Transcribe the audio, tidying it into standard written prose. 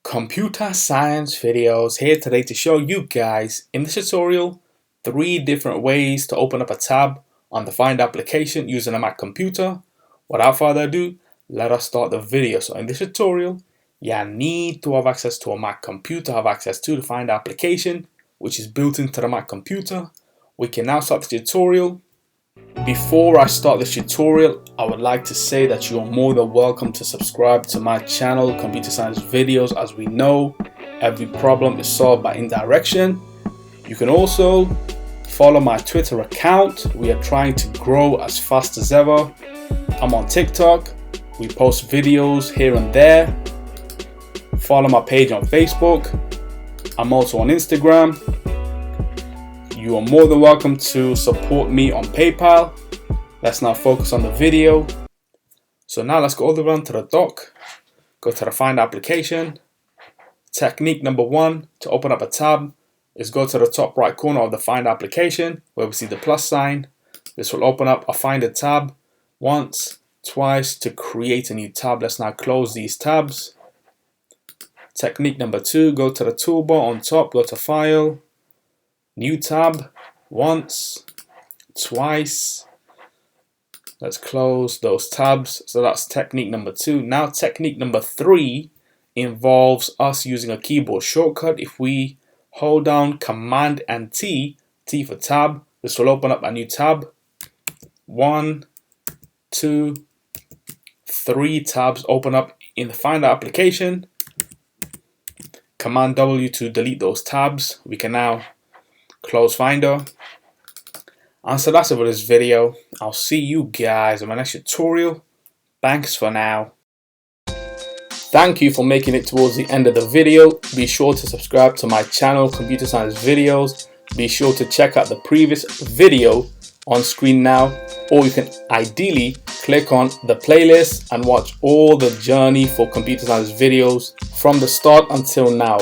Computer Science Videos here today to show you guys in this tutorial 3 different ways to open up a tab on the Find application using a Mac computer. Without further ado, let us start the video. So in this tutorial, you need to have access to a Mac computer, have access to the Find application, which is built into the Mac computer. We can now start the tutorial. Before I start this tutorial, I would like to say that you are more than welcome to subscribe to my channel, Computer Science Videos. As we know, every problem is solved by indirection. You can also follow my Twitter account. We are trying to grow as fast as ever. I'm on TikTok. We post videos here and there. Follow my page on Facebook. I'm also on Instagram. You are more than welcome to support me on PayPal. Let's now focus on the video. So now let's go all the way to the dock. Go to the Find application. Technique number 1 to open up a tab is go to the top right corner of the Find application where we see the plus sign. This will open up a Finder tab once, twice to create a new tab. Let's now close these tabs. Technique number 2, go to the toolbar on top, go to File, New tab, once, twice. Let's close those tabs. So that's technique number 2. Now technique number 3 involves us using a keyboard shortcut. If we hold down Command and T, T for tab, this will open up a new tab. 1, 2, 3 tabs open up in the Finder application. Command W to delete those tabs. We can now close Finder. And so that's it for this video. I'll see you guys in my next tutorial. Thanks for now. Thank you for making it towards the end of the video. Be sure to subscribe to my channel, Computer Science Videos. Be sure to check out the previous video on screen now, or you can ideally click on the playlist and watch all the journey for Computer Science videos from the start until now.